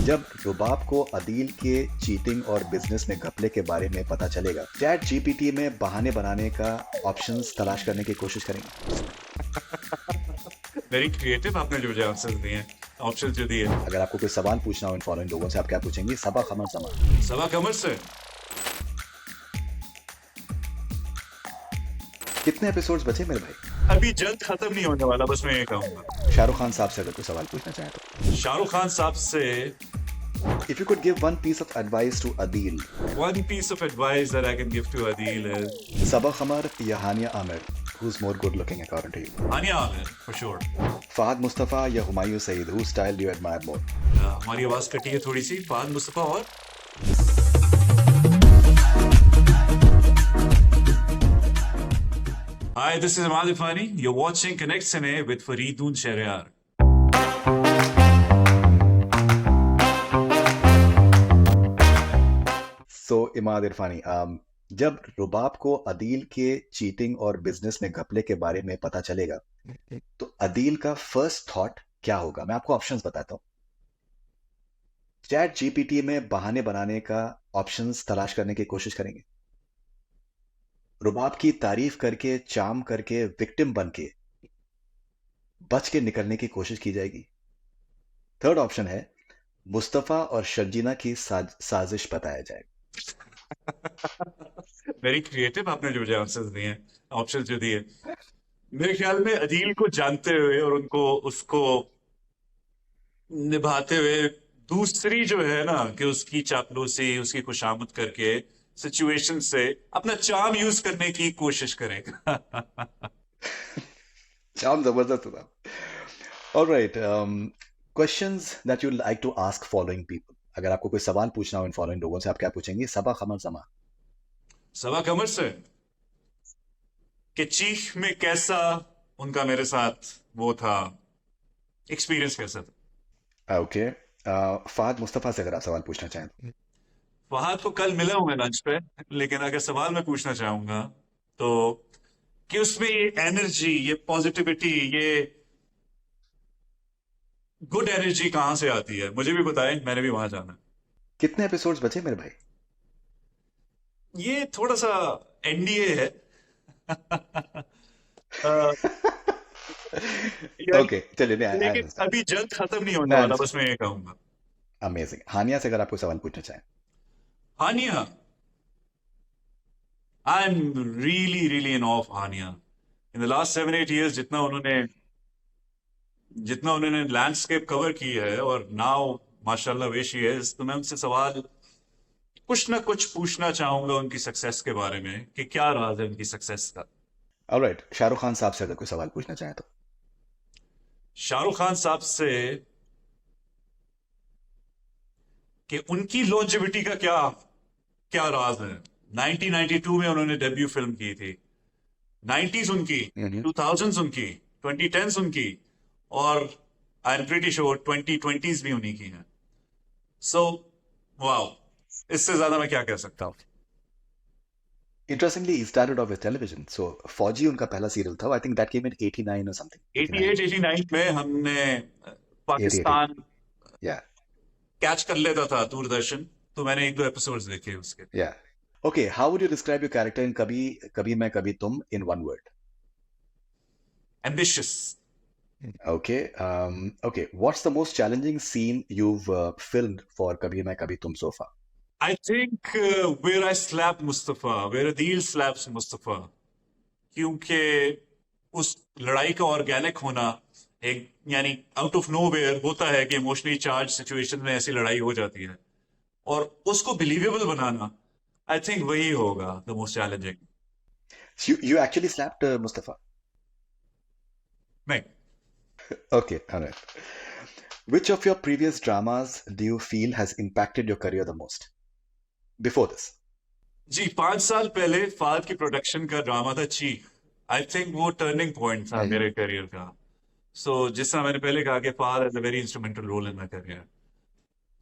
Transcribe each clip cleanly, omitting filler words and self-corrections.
जब रुबाब को अदील के चीटिंग और बिजनेस में घपले के बारे में पता चलेगा, चैट जीपीटी में बहाने बनाने का ऑप्शंस तलाश करने की कोशिश करेंगे। वेरी क्रिएटिव आपने जो मुझे आंसर दिए हैं, ऑप्शन जो दिए। अगर आपको कोई सवाल पूछना हो इन फॉलोइंग लोगों से, आप क्या पूछेंगे? सबा खमर जमा। सबा कमर से कितने एपिसोड्स बचे मेरे भाई? अभी जल्द खत्म नहीं होने वाला, बस मैं ये कहूंगा। शाहरुख खान साहब से अगर कोई सवाल पूछना चाहे तो, शाहरुख खान साहब से if you could give one piece of advice to Adeel, one piece of advice that I can give to Adil is सबा खमर या Hania Aamir, who's more good looking according to you? Ania Amir, for sure. Fahad Mustafa या Humayun Saeed, whose style do you admire more? हमारी आवाज कटी है थोड़ी सी। फहद मुस्तफा और Hi, this is Ahmad Ifani. You're watching Connect Cine with Fareedoon Shahryar. सो इमाद इरफानी, जब रुबाब को अदील के चीटिंग और बिजनेस में घपले के बारे में पता चलेगा, तो अदील का फर्स्ट थॉट क्या होगा? मैं आपको ऑप्शंस बताता हूं। चैट जीपीटी में बहाने बनाने का ऑप्शंस तलाश करने की कोशिश करेंगे। रुबाब की तारीफ करके, चाम करके, विक्टिम बन के बच के निकलने की कोशिश की जाएगी। थर्ड ऑप्शन है मुस्तफा और शर्जीना की साजिश बताया जाएगा। वेरी क्रिएटिव आपने जो मुझे आंसर दिए हैं, ऑप्शन जो दिए। मेरे ख्याल में अदील को जानते हुए और उनको उसको निभाते हुए दूसरी जो है ना कि उसकी चापलूसी, उसकी खुशामद करके सिचुएशन से अपना चार्म यूज करने की कोशिश करेगा। चाम जबरदस्त था। Alright, questions that you like to ask following people. अगर आपको कोई सवाल पूछना हो इन फॉलोइंग लोगों से, आप क्या पूछेंगे? सबा खमर जमा। सबा कमर से कि चीख में कैसा उनका मेरे साथ वो था, एक्सपीरियंस कैसा था। ओके, फहद मुस्तफा से अगर आप सवाल पूछना चाहें तो। फहद को कल मिला हूं मैं लंच पे, लेकिन अगर सवाल मैं पूछना चाहूंगा तो कि उसमें ये एनर्जी, ये पॉजिटिविटी, ये गुड एनर्जी कहां से आती है, मुझे भी बताएं, मैंने भी वहां जाना है। कितने एपिसोड्स बचे मेरे भाई? ये थोड़ा सा एनडीए है। अ, यार, ओके, चलिए, मैं आई लेकिन अंडरस्टैंड। अभी जल्द खत्म नहीं होने मैं वाला, बस अंडरस्टैंड। मैं ये कहूंगा। अमेजिंग। हानिया से अगर आपको सवाल पूछना चाहें। Hania, I am really really in of Hania. In the last 7-8 years जितना उन्होंने लैंडस्केप कवर की है, और नाउ माशाल्लाह वे शी इज, तो मैं उनसे सवाल कुछ ना कुछ पूछना चाहूंगा उनकी सक्सेस के बारे में कि क्या राज है उनकी सक्सेस का। ऑलराइट, शाहरुख खान साहब से अगर कोई सवाल पूछना चाहें तो। शाहरुख खान साहब से कि उनकी लॉन्जेविटी का क्या क्या राज है। 1992 में उन्होंने डेब्यू फिल्म की थी, 90s उनकी, 2000s उनकी, 2010s उनकी, और I am pretty sure 2020s भी उन्हीं की हैं। सो वाओ, इससे ज्यादा मैं क्या कह सकता हूँ। Interestingly, he started off with television. So, फौजी उनका पहला सीरियल था। I think that came in 89 or something. 88 89 में हमने 88. पाकिस्तान Yeah, कैच कर लेता था दूरदर्शन, तो मैंने 1-2 एपिसोड्स देखे उसके। yeah. Okay, how would you describe your character in कभी कभी मैं कभी तुम in one word? Ambitious. Okay, okay. What's the most challenging scene you've filmed for कभी मैं कभी तुम so far? I think where I slapped Mustafa, where Adil slaps Mustafa, क्योंकि उस लड़ाई का ऑर्गेनिक होना, एक यानी आउट ऑफ नोवेयर होता है कि इमोशनली चार्ज सिचुएशन में ऐसी लड़ाई हो जाती है, और उसको बिलीवेबल बनाना, आई थिंक वही होगा the most challenging. You actually slapped Mustafa. नहीं। Okay, all right. Which of your previous dramas do you feel has impacted your career the most? Before this. जी, 5 साल पहले फाद की production का drama था चीख। I think वो turning point था मेरे करियर का। सो जिस तरह मैंने पहले कहा कि Fahad has a very instrumental role in my career,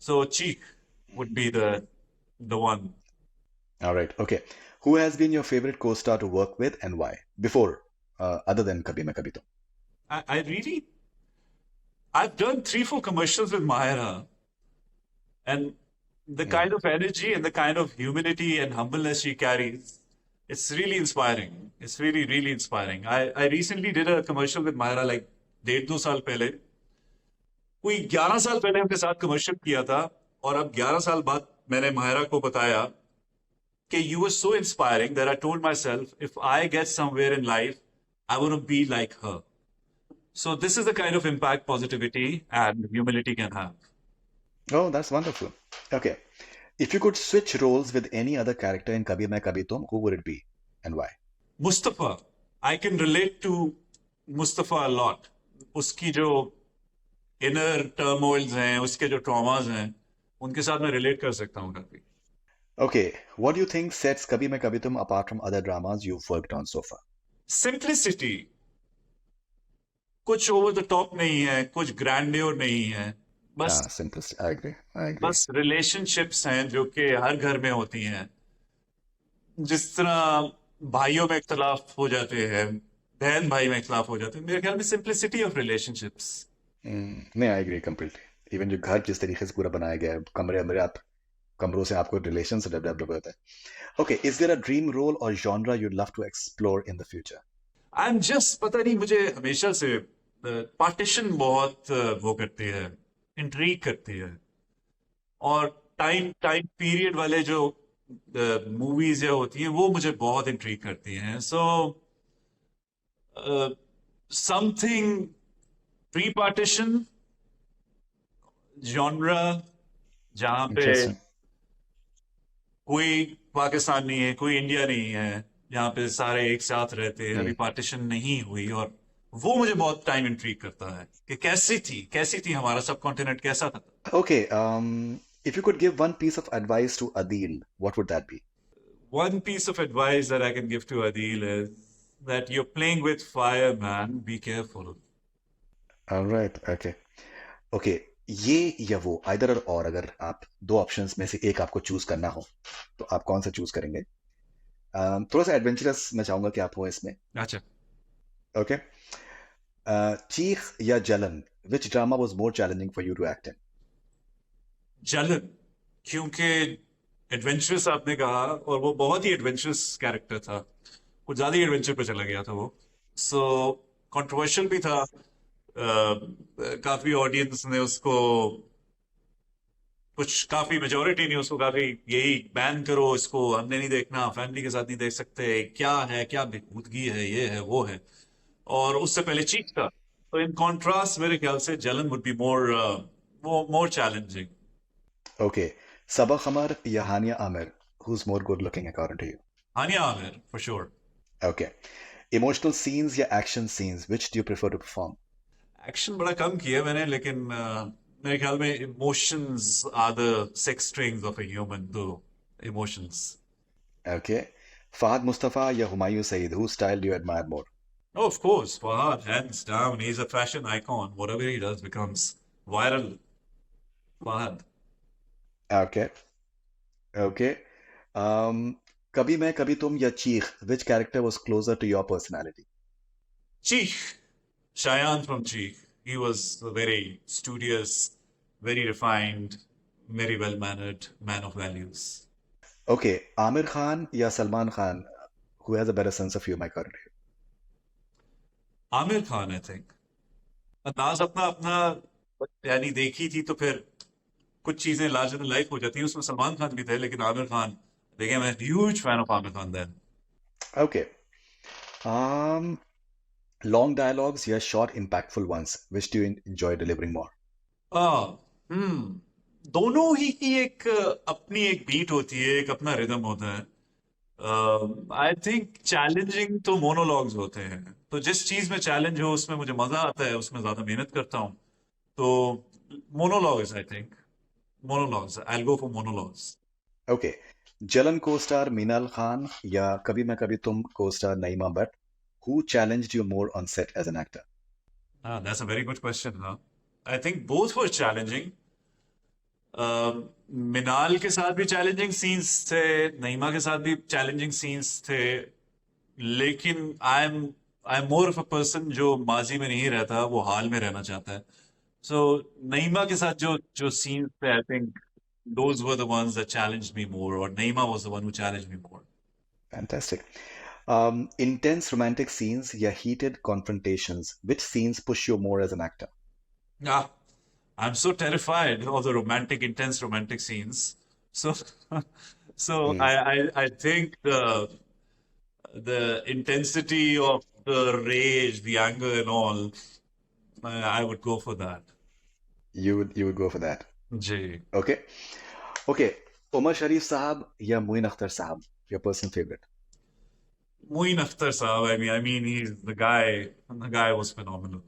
so Cheekh would be the one. All right. Okay. Who has been your favorite co-star to work with and why? Before, other than Kabhi Main Kabhi Tum. I really, I've done 3-4 commercials with Mahira, And the Yeah. kind of energy and the kind of humility and humbleness she carries, it's really inspiring. It's really, really inspiring. I recently did a commercial with Myra like 1.5 2 साल पहले. कोई 11 साल पहले उनके साथ commercial किया था और अब 11 साल बाद मैंने माहिरा को बताया कि you were so inspiring that I told myself if I get somewhere in life, I want to be like her. So this is the kind of impact positivity and humility can have. Oh, that's wonderful. Okay. If you could switch roles with any other character in Kabhi Main Kabhi Tum, who would it be and why? Mustafa, I can relate to Mustafa a lot. उसकी जो inner turmoils हैं, उसके जो traumas हैं, उनके साथ मैं relate कर सकता हूँ काफी. Okay. What do you think sets Kabhi Main Kabhi Tum apart from other dramas you've worked on so far? Simplicity. कुछ over the top नहीं है, कुछ grandeur नहीं है. बस Simplicity. I agree. I agree. बस relationships हैं जो कि हर घर में होती हैं. जिस तरह भाइयों में इख्तलाफ हो जाते हैं, बहन भाई में इख्तलाफ हो जाते हैं, मेरे ख्याल में simplicity of relationships. नहीं, आई एग्री कंप्लीटली. इवन जो घर जिस तरीके से पूरा बनाया गया है, कमरों से आपको रिलेशन से डेवलप होता है. Okay, is there a dream role or genre you'd love to explore in the future? I am just पता नहीं मुझे हमेशा से पार्टीशन बहुत वो करती है, इंट्रीग करती है. और टाइम टाइम पीरियड वाले जो मूवीज या होती हैं वो मुझे बहुत इंट्रीग करती हैं. So something pre partition genre जहां पे इंटरेस्टिंग. कोई पाकिस्तान नहीं है, कोई इंडिया नहीं है, जहाँ पे सारे एक साथ रहते हैं, अभी पार्टीशन नहीं हुई. और वो मुझे बहुत टाइम इंट्रीग करता है कि कैसी थी हमारा सब कॉन्टिनेंट कैसा था. Okay, if you could give one piece of advice to Adil, what would that be? One piece of advice that I can give to Adil is that you're playing with fire, man. Be careful. All right, okay. Okay, ये या वो either और अगर आप दो options में से एक आपको चूज करना हो तो आप कौन सा चूज करेंगे? थोड़ा सा एडवेंचरस मैं चाहूंगा कि आप हो इसमें. अच्छा. ओके. चीख या जलन, which drama was more challenging for you to act in? जलन, क्योंकि एडवेंचरस आपने कहा और वो बहुत ही एडवेंचरस कैरेक्टर था, कुछ ज्यादा ही एडवेंचर पे चला गया था वो. सो कंट्रोवर्शियल भी था. काफी ऑडियंस ने उसको, कुछ काफी मेजोरिटी ने उसको काफी यही बैन करो इसको, हमने नहीं देखना, फैमिली के साथ नहीं देख सकते, क्या है, क्या बेहूदगी है, ये है वो है. और उससे पहले चीख था. तो इन कॉन्ट्रास्ट मेरे ख्याल से Jalan would be more challenging. Okay, Sabah Khamar या Hania Aamir, who's more good looking according to you? Hania Aamir for sure. Okay. Emotional scenes या action scenes, which do you prefer to perform? Action बड़ा कम किया मैंने, लेकिन मेरे ख्याल में emotions are the six strings of a human. दो इमोशंस. Okay. Fahad Mustafa या Humayun Saeed, whose style do you admire more? Oh, of course, Fahad, hands down. He's a fashion icon. Whatever he does becomes viral. Fahad. Okay. Okay. कभी मैं कभी तुम या चीख, which character was closer to your personality? Cheek. Shayan from Cheek. He was a very studious, very refined, very well-mannered man of values. Okay, Amir Khan या Salman Khan, who has a better sense of humor currently? Aamir Khan, I think. अंदाज अपना अपना यानी देखी थी तो फिर कुछ चीजें लार्जर देन लाइफ हो जाती हैं. उसमें सलमान खान भी थे, लेकिन आमिर खान, देखिए, मैं huge fan of Aamir Khan then. Okay. Long dialogues या short impactful ones, which do you enjoy delivering more? दोनों ही की एक अपनी एक बीट होती है, एक अपना रिदम होता है. आई थिंक चैलेंजिंग तो मोनोलॉग्स होते हैं. तो जिस चीज में चैलेंज हो उसमें मुझे मजा आता है, उसमें ज्यादा मेहनत करता हूँ. तो monologues, I think monologues. I'll go for monologues. Okay. Jalan co-star Meenal Khan या कभी मैं कभी तुम co-star Naima Bhatt, who challenged you more on set as an actor? That's a very good question. Huh? I think both were challenging. मिनाल के साथ भी challenging scenes थे, नईमा के साथ भी चैलेंजिंग सीन्स थे, लेकिन I am more of a person जो माजी में नहीं रहता, वो हाल में रहना चाहता है. सो नईमा के साथ जो जो सीन्स थे, I think those were the ones that challenged me more, or Naima was the one who challenged me more. Fantastic. Intense romantic scenes या heated confrontations. Which scenes push you more as an actor? Yeah, I'm so terrified of the romantic, intense romantic scenes. So, so Hmm. I think the intensity of the rage, the anger, and all, I would go for that. You would go for that. Jay. Okay. Okay. Umar Sharif Sahab या Muin Akhtar Sahab, your personal favorite? Muin Akhtar Saab, I mean, he's the guy was phenomenal.